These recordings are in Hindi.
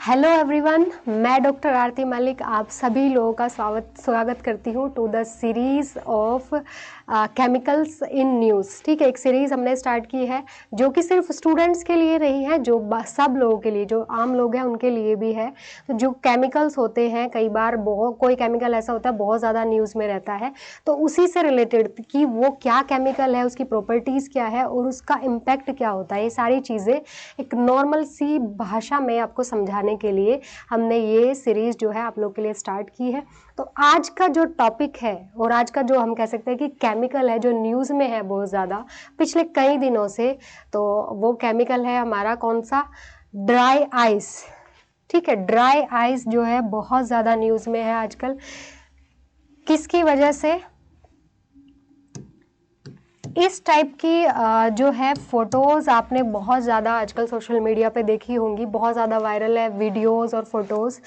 हेलो एवरीवन, मैं डॉक्टर आरती मलिक आप सभी लोगों का स्वागत करती हूँ to the series of chemicals in news. ठीक है, एक सीरीज़ हमने स्टार्ट की है जो कि सिर्फ स्टूडेंट्स के लिए नहीं है, जो सब लोगों के लिए, जो आम लोग हैं उनके लिए भी है। तो जो केमिकल्स होते हैं, कई बार कोई केमिकल ऐसा होता है बहुत ज़्यादा न्यूज़ में रहता है, तो उसी से रिलेटेड कि वो क्या केमिकल है, उसकी प्रॉपर्टीज़ क्या है और उसका इम्पैक्ट क्या होता है, ये सारी चीज़ें एक नॉर्मल सी भाषा में आपको समझाने के लिए हमने ये सीरीज़ जो है आप लोग के लिए स्टार्ट की है। तो आज का जो टॉपिक है और आज का जो हम कह सकते हैं कि केमिकल है जो न्यूज़ में है बहुत ज़्यादा पिछले कई दिनों से, तो वो केमिकल है हमारा कौन सा, ड्राई आइस। ठीक है, ड्राई आइस जो है बहुत ज़्यादा न्यूज़ में है आजकल। किसकी वजह से? इस टाइप की जो है फ़ोटोज़ आपने बहुत ज़्यादा आजकल सोशल मीडिया पे देखी होंगी, बहुत ज़्यादा वायरल है वीडियोज़ और फ़ोटोज़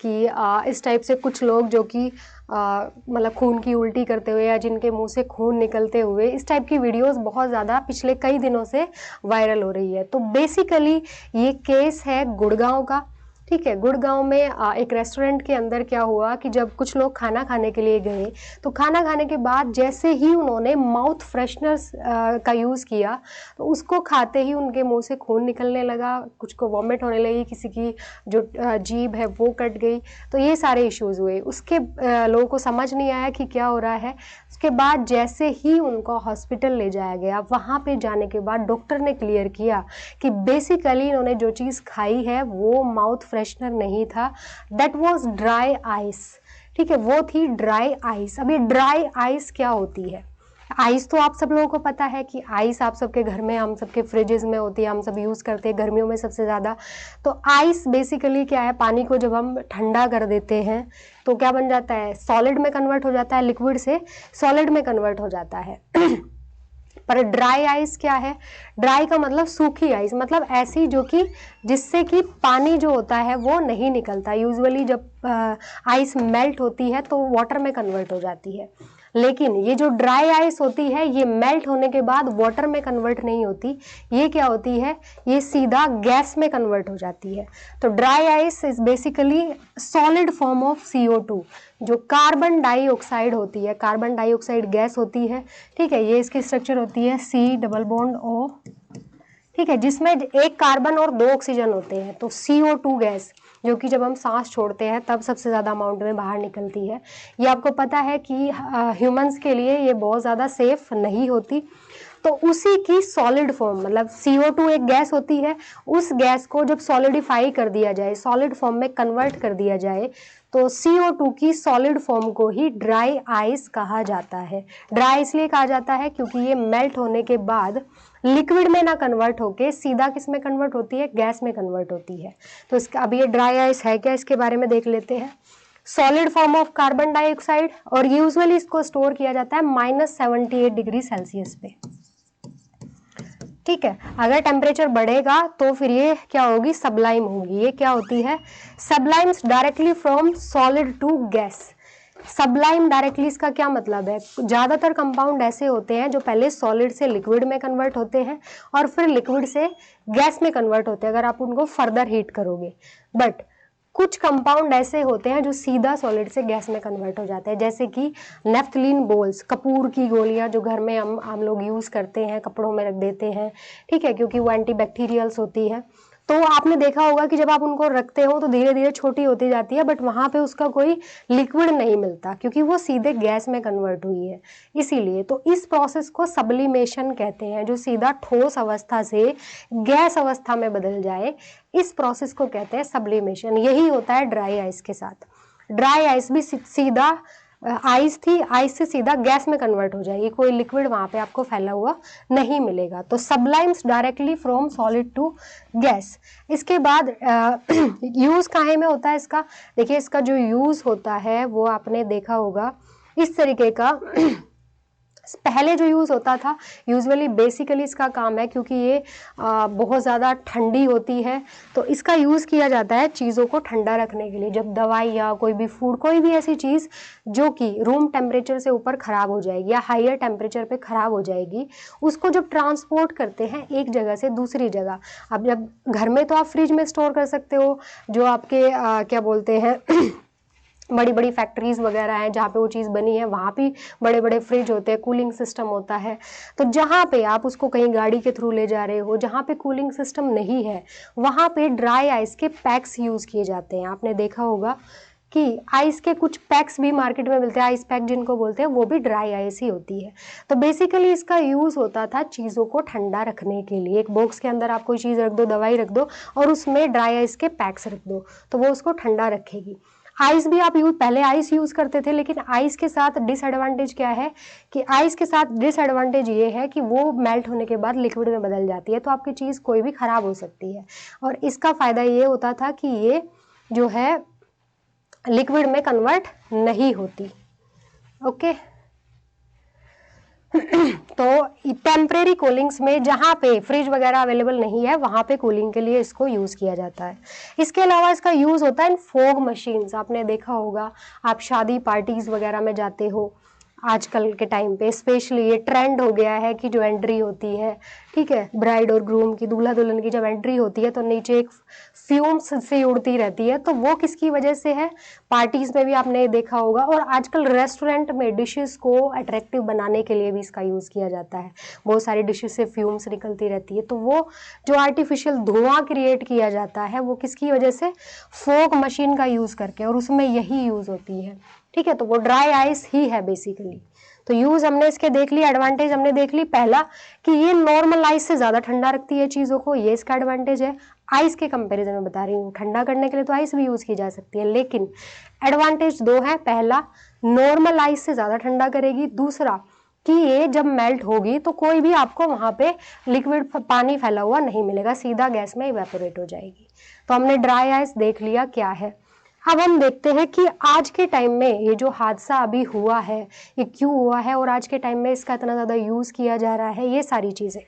कि इस टाइप से कुछ लोग जो कि मतलब खून की उल्टी करते हुए या जिनके मुंह से खून निकलते हुए, इस टाइप की वीडियोज़ बहुत ज़्यादा पिछले कई दिनों से वायरल हो रही है। तो बेसिकली ये केस है गुड़गांव का। ठीक है, गुड़गांव में एक रेस्टोरेंट के अंदर क्या हुआ कि जब कुछ लोग खाना खाने के लिए गए तो खाना खाने के बाद जैसे ही उन्होंने माउथ फ्रेशनर का यूज़ किया तो उसको खाते ही उनके मुंह से खून निकलने लगा, कुछ को वॉमिट होने लगी, किसी की जो जीभ है वो कट गई। तो ये सारे इश्यूज़ हुए। उसके लोगों को समझ नहीं आया कि क्या हो रहा है। उसके बाद जैसे ही उनको हॉस्पिटल ले जाया गया, वहाँ पे जाने के बाद डॉक्टर ने क्लियर किया कि बेसिकली इन्होंने जो चीज़ खाई है वो माउथ फ्रेशनर नहीं था, दैट वाज ड्राई आइस। ठीक है, वो थी ड्राई आइस। अभी ड्राई आइस क्या होती है? आइस तो आप सब लोगों को पता है कि आइस आप सबके घर में, हम सबके फ्रिजेज में होती है, हम सब यूज़ करते हैं गर्मियों में सबसे ज़्यादा। तो आइस बेसिकली क्या है, पानी को जब हम ठंडा कर देते हैं तो क्या बन जाता है, सॉलिड में कन्वर्ट हो जाता है, लिक्विड से सॉलिड में कन्वर्ट हो जाता है। पर ड्राई आइस क्या है? ड्राई का मतलब सूखी आइस, मतलब ऐसी जो कि जिससे कि पानी जो होता है वो नहीं निकलता। यूजुअली जब आइस मेल्ट होती है तो वाटर में कन्वर्ट हो जाती है, लेकिन ये जो ड्राई आइस होती है ये मेल्ट होने के बाद वाटर में कन्वर्ट नहीं होती। ये क्या होती है, ये सीधा गैस में कन्वर्ट हो जाती है। तो dry ice is basically solid form of CO2, जो कार्बन डाइऑक्साइड होती है, कार्बन डाइऑक्साइड गैस होती है। ठीक है, ये इसकी स्ट्रक्चर होती है C+O। ठीक है, जिसमें एक कार्बन और 2 ऑक्सीजन होते हैं। तो CO2 गैस जो कि जब हम सांस छोड़ते हैं तब सबसे ज़्यादा अमाउंट में बाहर निकलती है। ये आपको पता है कि ह्यूमंस के लिए ये बहुत ज़्यादा सेफ नहीं होती। तो उसी की सॉलिड फॉर्म, मतलब CO2 एक गैस होती है, उस गैस को जब सॉलिडिफाई कर दिया जाए, सॉलिड फॉर्म में कन्वर्ट कर दिया जाए, तो CO2 की सॉलिड फॉर्म को ही ड्राई आइस कहा जाता है। ड्राई इसलिए कहा जाता है क्योंकि ये मेल्ट होने के बाद लिक्विड में ना कन्वर्ट होके सीधा किस में कन्वर्ट होती है, गैस में कन्वर्ट होती है। तो इसका अब ये ड्राई आइस है क्या, इसके बारे में देख लेते हैं। Solid form of carbon dioxide, और यूजुअली इसको स्टोर किया जाता है -78 डिग्री सेल्सियस पे। ठीक है, अगर टेम्परेचर बढ़ेगा तो फिर ये क्या होगी, सबलाइम होगी। ये क्या होती है, sublimes directly from solid to gas. Sublime directly इसका क्या मतलब है, ज़्यादातर कंपाउंड ऐसे होते हैं जो पहले सॉलिड से लिक्विड में कन्वर्ट होते हैं और फिर लिक्विड से गैस में कन्वर्ट होते हैं अगर आप उनको फर्दर हीट करोगे। बट कुछ कंपाउंड ऐसे होते हैं जो सीधा सॉलिड से गैस में कन्वर्ट हो जाते हैं, जैसे कि नेफ्थलीन बोल्स, कपूर की गोलियां जो घर में हम लोग यूज़ करते हैं, कपड़ों में रख देते हैं। ठीक है, क्योंकि वो एंटीबैक्टीरियल्स होती है। तो आपने देखा होगा कि जब आप उनको रखते हो तो धीरे धीरे छोटी होती जाती है, बट वहाँ पे उसका कोई लिक्विड नहीं मिलता क्योंकि वो सीधे गैस में कन्वर्ट हुई है। इसीलिए तो इस प्रोसेस को सब्लिमेशन कहते हैं, जो सीधा ठोस अवस्था से गैस अवस्था में बदल जाए, इस प्रोसेस को कहते हैं सब्लिमेशन। यही होता है ड्राई आइस के साथ। ड्राई आइस भी सीधा आइस थी, आइस से सीधा गैस में कन्वर्ट हो जाएगी, कोई लिक्विड वहाँ पे आपको फैला हुआ नहीं मिलेगा। तो sublimes directly from solid to gas. इसके बाद यूज़ काहे में होता है इसका, देखिए इसका जो यूज़ होता है वो आपने देखा होगा इस तरीके का पहले जो यूज़ होता था यूजुअली बेसिकली इसका काम है, क्योंकि ये बहुत ज़्यादा ठंडी होती है तो इसका यूज़ किया जाता है चीज़ों को ठंडा रखने के लिए। जब दवाई या कोई भी फूड, कोई भी ऐसी चीज़ जो कि रूम टेम्परेचर से ऊपर ख़राब हो जाएगी या हायर टेम्परेचर पे ख़राब हो जाएगी, उसको जब ट्रांसपोर्ट करते हैं एक जगह से दूसरी जगह। अब जब घर में तो आप फ्रिज में स्टोर कर सकते हो, जो आपके क्या बोलते हैं बड़ी बड़ी फैक्ट्रीज़ वगैरह हैं जहाँ पे वो चीज़ बनी है, वहाँ भी बड़े बड़े फ्रिज होते हैं, कूलिंग सिस्टम होता है। तो जहाँ पे आप उसको कहीं गाड़ी के थ्रू ले जा रहे हो, जहाँ पे कूलिंग सिस्टम नहीं है, वहाँ पे ड्राई आइस के पैक्स यूज़ किए जाते हैं। आपने देखा होगा कि आइस के कुछ पैक्स भी मार्केट में मिलते हैं, आइस पैक जिनको बोलते हैं, वो भी ड्राई आइस ही होती है। तो बेसिकली इसका यूज़ होता था चीज़ों को ठंडा रखने के लिए। एक बॉक्स के अंदर आप कोई चीज़ रख दो, दवाई रख दो और उसमें ड्राई आइस के पैक्स रख दो, तो वो उसको ठंडा रखेगी। आइस भी आप पहले आइस यूज़ करते थे, लेकिन आइस के साथ डिसएडवांटेज क्या है कि आइस के साथ डिसएडवांटेज ये है कि वो मेल्ट होने के बाद लिक्विड में बदल जाती है, तो आपकी चीज़ कोई भी ख़राब हो सकती है। और इसका फ़ायदा ये होता था कि ये जो है लिक्विड में कन्वर्ट नहीं होती। ओके तो टेम्परेरी कूलिंग्स में जहाँ पे फ्रिज वगैरह अवेलेबल नहीं है, वहाँ पे कूलिंग के लिए इसको यूज़ किया जाता है। इसके अलावा इसका यूज़ होता है इन फॉग मशीन्स। आपने देखा होगा, आप शादी पार्टीज़ वगैरह में जाते हो आजकल के टाइम पे, स्पेशली ये ट्रेंड हो गया है कि जो एंट्री होती है, ठीक है, ब्राइड और ग्रूम की, दूल्हा दुल्हन की जब एंट्री होती है तो नीचे एक फ्यूम्स से उड़ती रहती है। तो वो किसकी वजह से है? पार्टीज़ में भी आपने देखा होगा, और आजकल रेस्टोरेंट में डिशेस को अट्रैक्टिव बनाने के लिए भी इसका यूज़ किया जाता है। बहुत सारी डिशेस से फ्यूम्स निकलती रहती है, तो वो जो आर्टिफिशियल धुआं क्रिएट किया जाता है वो किसकी वजह से? फॉग मशीन का यूज़ करके, और उसमें यही यूज़ होती है। ठीक है, तो वो ड्राई आइस ही है बेसिकली। तो यूज़ हमने इसके देख ली, एडवांटेज हमने देख ली। पहला कि ये नॉर्मल आइस से ज़्यादा ठंडा रखती है चीज़ों को, ये इसका एडवांटेज है। आइस के कंपैरिजन में बता रही हूँ, ठंडा करने के लिए तो आइस भी यूज़ की जा सकती है, लेकिन एडवांटेज दो है। पहला, नॉर्मल आइस से ज़्यादा ठंडा करेगी। दूसरा कि ये जब मेल्ट होगी तो कोई भी आपको वहाँ पे लिक्विड पानी फैला हुआ नहीं मिलेगा, सीधा गैस में इवेपोरेट हो जाएगी। तो हमने ड्राई आइस देख लिया क्या है। अब हम देखते हैं कि आज के टाइम में ये जो हादसा अभी हुआ है, ये क्यों हुआ है और आज के टाइम में इसका इतना ज़्यादा यूज़ किया जा रहा है, ये सारी चीज़ें।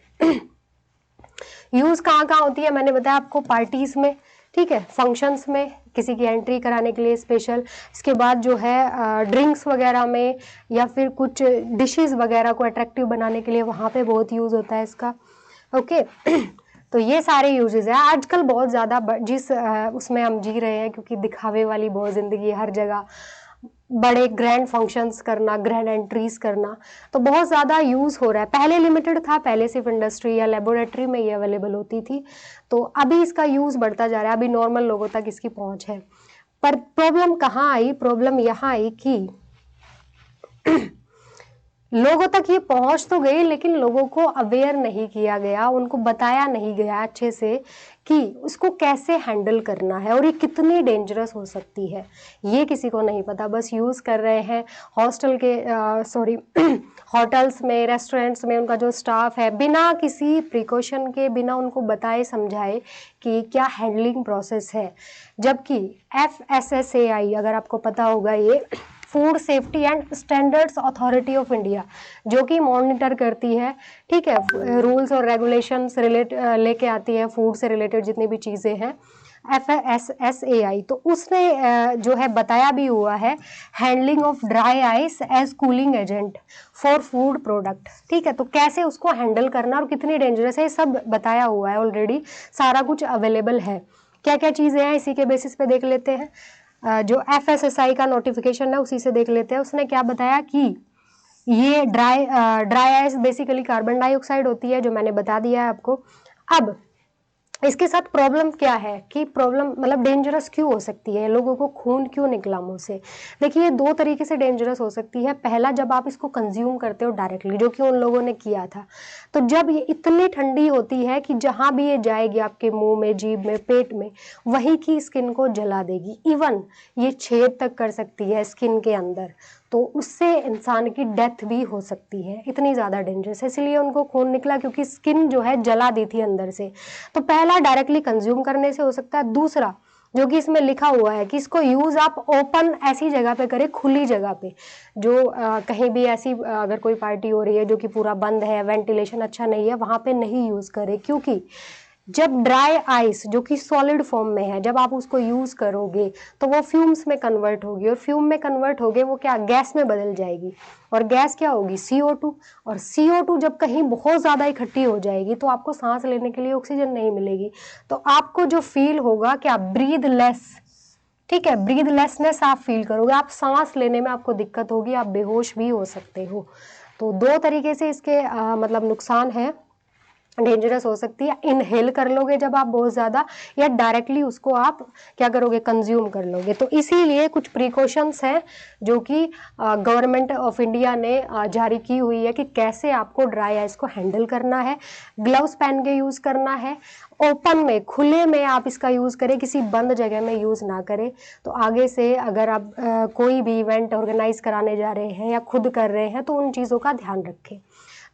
यूज़ कहाँ कहाँ होती है मैंने बताया आपको, पार्टीज़ में, ठीक है, फंक्शंस में, किसी की एंट्री कराने के लिए स्पेशल। इसके बाद जो है ड्रिंक्स वगैरह में, या फिर कुछ डिशेस वगैरह को अट्रैक्टिव बनाने के लिए वहाँ पे बहुत यूज़ होता है इसका। ओके तो ये सारे यूजेस है। आजकल बहुत ज़्यादा जिस उसमें हम जी रहे हैं, क्योंकि दिखावे वाली बहुत ज़िंदगी हर जगह, बड़े ग्रैंड फंक्शंस करना, ग्रैंड एंट्रीज करना, तो बहुत ज़्यादा यूज़ हो रहा है। पहले लिमिटेड था, पहले सिर्फ इंडस्ट्री या लेबोरेटरी में ये अवेलेबल होती थी, तो अभी इसका यूज़ बढ़ता जा रहा है, अभी नॉर्मल लोगों तक इसकी पहुँच है। पर प्रॉब्लम कहाँ आई? प्रॉब्लम यहाँ आई कि लोगों तक ये पहुंच तो गई, लेकिन लोगों को अवेयर नहीं किया गया, उनको बताया नहीं गया अच्छे से कि उसको कैसे हैंडल करना है और ये कितनी डेंजरस हो सकती है, ये किसी को नहीं पता। बस यूज़ कर रहे हैं। हॉस्टल के होटल्स में, रेस्टोरेंट्स में उनका जो स्टाफ है, बिना किसी प्रिकॉशन के, बिना उनको बताए समझाए कि क्या हैंडलिंग प्रोसेस है। जबकि FSSAI, अगर आपको पता होगा, ये food safety and standards authority of India, जो कि मॉनिटर करती है, ठीक है, रूल्स और रेगुलेशंस लेके आती है फूड से रिलेटेड जितनी भी चीज़ें हैं, FSSAI। तो उसने जो है बताया भी हुआ है, handling of dry ice as cooling agent for food product. ठीक है, तो कैसे उसको हैंडल करना और कितनी डेंजरस है, सब बताया हुआ है ऑलरेडी, सारा कुछ अवेलेबल है। क्या क्या चीज़ें हैं इसी के बेसिस पे देख लेते हैं। जो FSSAI का नोटिफिकेशन है उसी से देख लेते हैं। उसने क्या बताया कि ये dry ice basically carbon dioxide होती है, जो मैंने बता दिया है आपको। अब इसके साथ प्रॉब्लम क्या है कि प्रॉब्लम मतलब डेंजरस क्यों हो सकती है, लोगों को खून क्यों निकला मुंह से। देखिए, दो तरीके से डेंजरस हो सकती है। पहला, जब आप इसको कंज्यूम करते हो डायरेक्टली, जो कि उन लोगों ने किया था, तो जब ये इतनी ठंडी होती है कि जहाँ भी ये जाएगी आपके मुंह में, जीभ में, पेट में, वहीं की स्किन को जला देगी। इवन ये छेद तक कर सकती है स्किन के अंदर, तो उससे इंसान की डेथ भी हो सकती है। इतनी ज़्यादा डेंजरस है, इसलिए उनको खून निकला, क्योंकि स्किन जो है जला दी थी अंदर से। तो पहला, डायरेक्टली कंज्यूम करने से हो सकता है। दूसरा, जो कि इसमें लिखा हुआ है कि इसको यूज़ आप ओपन ऐसी जगह पे करें, खुली जगह पे, जो कहीं भी ऐसी अगर कोई पार्टी हो रही है जो कि पूरा बंद है, वेंटिलेशन अच्छा नहीं है, वहाँ पे नहीं यूज़ करें। क्योंकि जब ड्राई आइस जो कि सॉलिड फॉर्म में है, जब आप उसको यूज़ करोगे तो वो फ्यूम्स में कन्वर्ट होगी, और फ्यूम में कन्वर्ट होगे वो क्या, गैस में बदल जाएगी, और गैस क्या होगी, CO2। और CO2 जब कहीं बहुत ज़्यादा इकट्ठी हो जाएगी तो आपको सांस लेने के लिए ऑक्सीजन नहीं मिलेगी, तो आपको जो फील होगा क्या, ब्रीद लेस। ठीक है, ब्रीदलेसनेस आप फील करोगे, आप सांस लेने में आपको दिक्कत होगी, आप बेहोश भी हो सकते हो। तो दो तरीके से इसके मतलब नुकसान है, डेंजरस हो सकती है। इनहेल कर लोगे जब आप बहुत ज़्यादा, या डायरेक्टली उसको आप क्या करोगे, कंज्यूम कर लोगे। तो इसीलिए कुछ प्रिकॉशंस हैं जो कि गवर्नमेंट ऑफ इंडिया ने जारी की हुई है कि कैसे आपको ड्राई आइस को हैंडल करना है। ग्लव्स पहन के यूज़ करना है, ओपन में, खुले में आप इसका यूज़ करें, किसी बंद जगह में यूज़ ना करें। तो आगे से अगर आप कोई भी इवेंट ऑर्गेनाइज कराने जा रहे हैं या खुद कर रहे हैं तो उन चीज़ों का ध्यान रखें।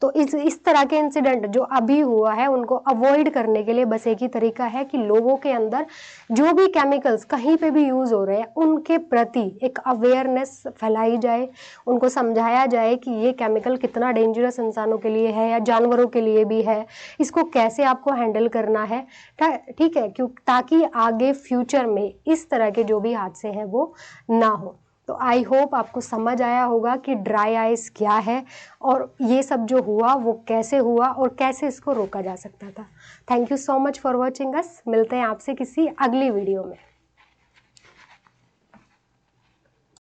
तो इस तरह के इंसिडेंट जो अभी हुआ है उनको अवॉइड करने के लिए बस एक ही तरीका है कि लोगों के अंदर जो भी केमिकल्स कहीं पे भी यूज़ हो रहे हैं उनके प्रति एक अवेयरनेस फैलाई जाए, उनको समझाया जाए कि ये केमिकल कितना डेंजरस इंसानों के लिए है या जानवरों के लिए भी है, इसको कैसे आपको हैंडल करना है। ठीक है, क्यों, ताकि आगे फ्यूचर में इस तरह के जो भी हादसे हैं वो ना हो। तो आई होप आपको समझ आया होगा कि ड्राई आइस क्या है और ये सब जो हुआ वो कैसे हुआ और कैसे इसको रोका जा सकता था। Thank you so much for watching us. मिलते हैं आपसे किसी अगली वीडियो में।